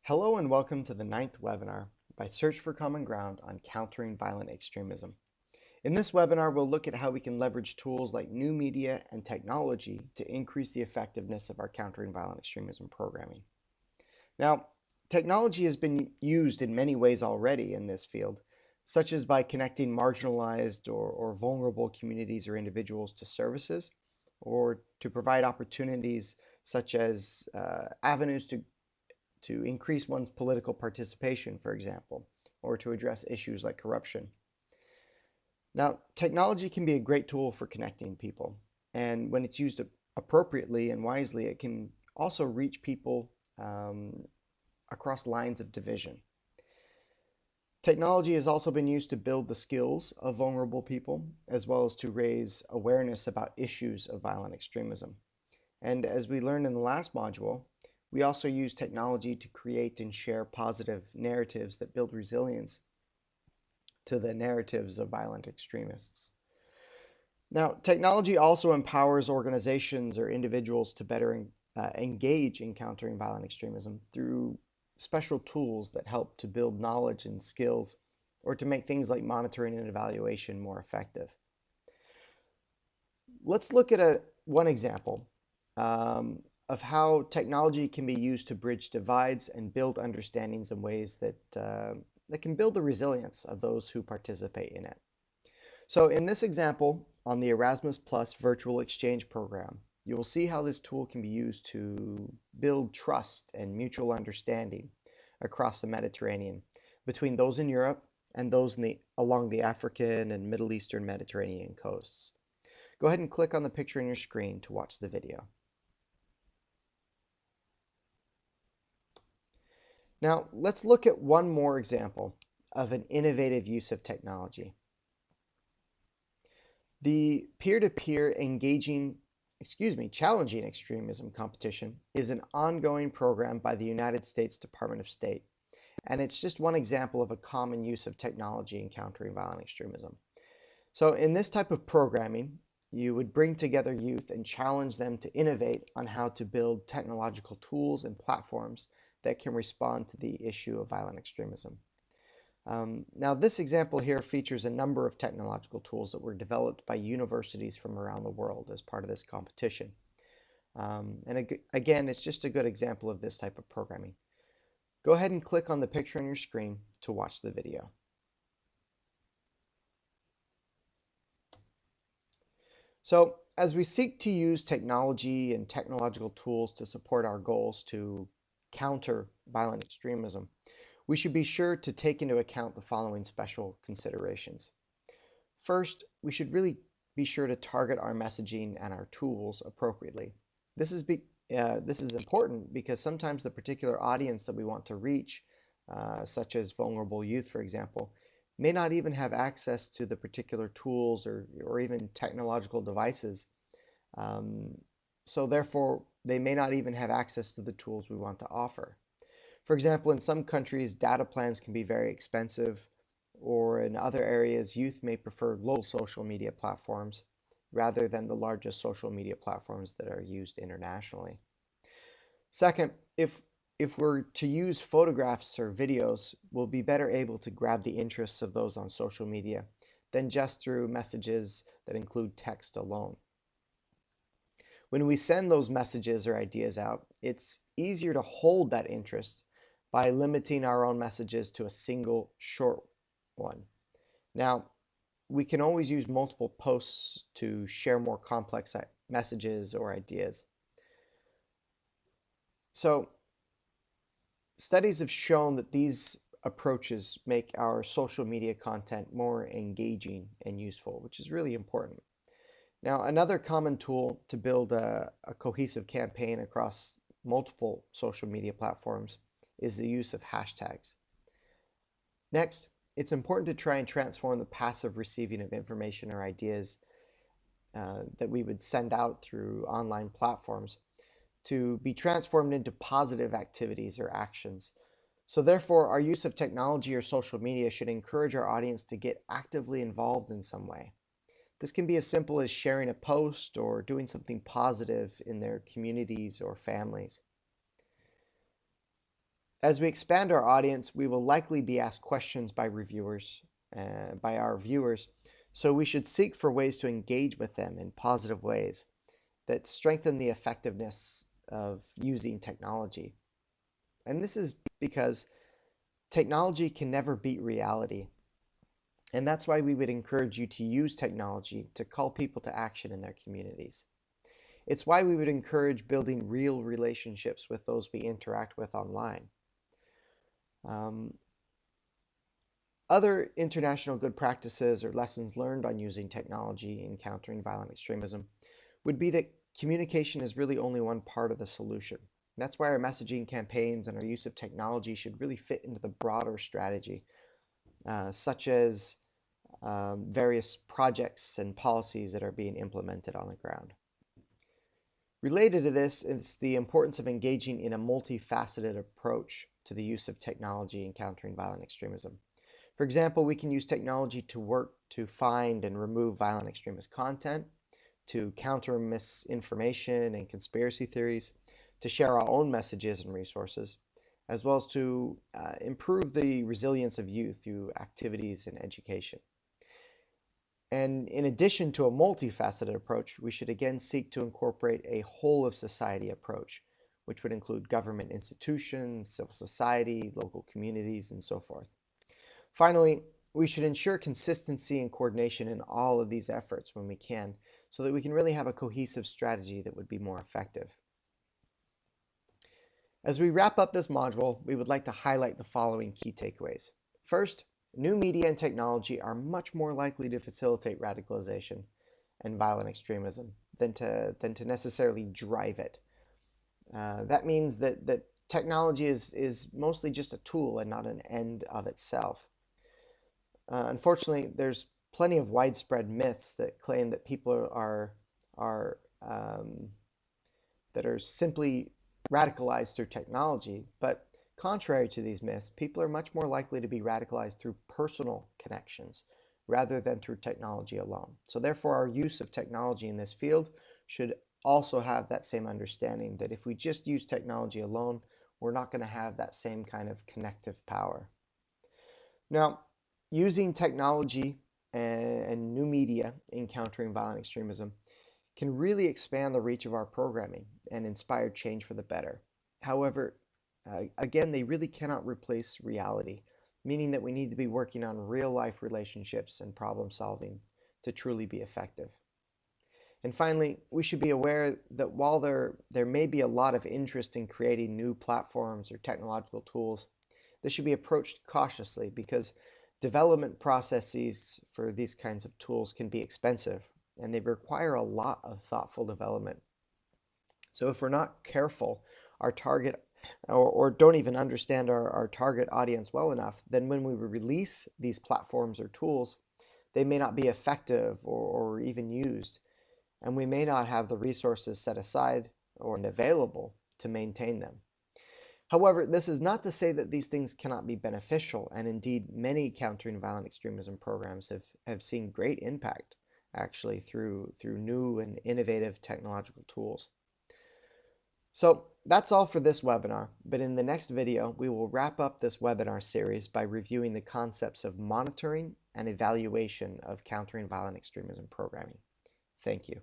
Hello and welcome to the 9th webinar by Search for Common Ground on Countering Violent Extremism. In this webinar, we'll look at how we can leverage tools like new media and technology to increase the effectiveness of our Countering Violent Extremism programming. Now, technology has been used in many ways already in this field, such as by connecting marginalized or vulnerable communities or individuals to services, or to provide opportunities such as avenues to increase one's political participation, for example, or to address issues like corruption. Now, technology can be a great tool for connecting people, and when it's used appropriately and wisely, it can also reach people across lines of division. Technology has also been used to build the skills of vulnerable people, as well as to raise awareness about issues of violent extremism. And as we learned in the last module, we also use technology to create and share positive narratives that build resilience to the narratives of violent extremists. Now, technology also empowers organizations or individuals to better engage in countering violent extremism through special tools that help to build knowledge and skills, or to make things like monitoring and evaluation more effective. Let's look at one example of how technology can be used to bridge divides and build understandings in ways that can build the resilience of those who participate in it. So in this example, on the Erasmus Plus virtual exchange program, you will see how this tool can be used to build trust and mutual understanding across the Mediterranean between those in Europe and those along the African and Middle Eastern Mediterranean coasts. Go ahead and click on the picture on your screen to watch the video. Now, let's look at one more example of an innovative use of technology. The peer-to-peer challenging extremism competition is an ongoing program by the United States Department of State, and it's just one example of a common use of technology in countering violent extremism. So in this type of programming, you would bring together youth and challenge them to innovate on how to build technological tools and platforms that can respond to the issue of violent extremism. Now, this example here features a number of technological tools that were developed by universities from around the world as part of this competition. Again, it's just a good example of this type of programming. Go ahead and click on the picture on your screen to watch the video. So, as we seek to use technology and technological tools to support our goals to counter violent extremism, we should be sure to take into account the following special considerations. First, we should really be sure to target our messaging and our tools appropriately. This is important because sometimes the particular audience that we want to reach, such as vulnerable youth, for example, may not even have access to the particular tools or even technological devices. So therefore, they may not even have access to the tools we want to offer. For example, in some countries, data plans can be very expensive, or in other areas, youth may prefer local social media platforms rather than the largest social media platforms that are used internationally. Second, if we're to use photographs or videos, we'll be better able to grab the interests of those on social media than just through messages that include text alone. When we send those messages or ideas out, it's easier to hold that interest by limiting our own messages to a single short one. Now, we can always use multiple posts to share more complex messages or ideas. So, studies have shown that these approaches make our social media content more engaging and useful, which is really important. Now, another common tool to build a cohesive campaign across multiple social media platforms is the use of hashtags. Next, it's important to try and transform the passive receiving of information or ideas that we would send out through online platforms to be transformed into positive activities or actions. So therefore, our use of technology or social media should encourage our audience to get actively involved in some way. This can be as simple as sharing a post or doing something positive in their communities or families. As we expand our audience, we will likely be asked questions by our viewers, so we should seek for ways to engage with them in positive ways that strengthen the effectiveness of using technology. And this is because technology can never beat reality. And that's why we would encourage you to use technology to call people to action in their communities. It's why we would encourage building real relationships with those we interact with online. Other international good practices or lessons learned on using technology in countering violent extremism would be that communication is really only one part of the solution. That's why our messaging campaigns and our use of technology should really fit into the broader strategy, such as various projects and policies that are being implemented on the ground. Related to this is the importance of engaging in a multifaceted approach to the use of technology in countering violent extremism. For example, we can use technology to work to find and remove violent extremist content, to counter misinformation and conspiracy theories, to share our own messages and resources, as well as to improve the resilience of youth through activities and education. And in addition to a multifaceted approach, we should again seek to incorporate a whole of society approach, which would include government institutions, civil society, local communities, and so forth. Finally, we should ensure consistency and coordination in all of these efforts when we can, so that we can really have a cohesive strategy that would be more effective. As we wrap up this module, we would like to highlight the following key takeaways. First, new media and technology are much more likely to facilitate radicalization and violent extremism than to necessarily drive it. That means that technology is mostly just a tool and not an end of itself. Unfortunately, there's plenty of widespread myths that claim that people that are simply radicalized through technology, but contrary to these myths, people are much more likely to be radicalized through personal connections rather than through technology alone. So therefore, our use of technology in this field should also have that same understanding that if we just use technology alone, we're not going to have that same kind of connective power. Now, using technology and new media in countering violent extremism can really expand the reach of our programming and inspire change for the better. However, again, they really cannot replace reality, meaning that we need to be working on real-life relationships and problem solving to truly be effective. And finally, we should be aware that while there may be a lot of interest in creating new platforms or technological tools, this should be approached cautiously because development processes for these kinds of tools can be expensive and they require a lot of thoughtful development. So if we're not careful, our target or don't even understand our target audience well enough, then when we release these platforms or tools, they may not be effective or even used, and we may not have the resources set aside or available to maintain them. However, this is not to say that these things cannot be beneficial, and indeed many countering violent extremism programs have seen great impact actually through new and innovative technological tools. So that's all for this webinar, but in the next video, we will wrap up this webinar series by reviewing the concepts of monitoring and evaluation of countering violent extremism programming. Thank you.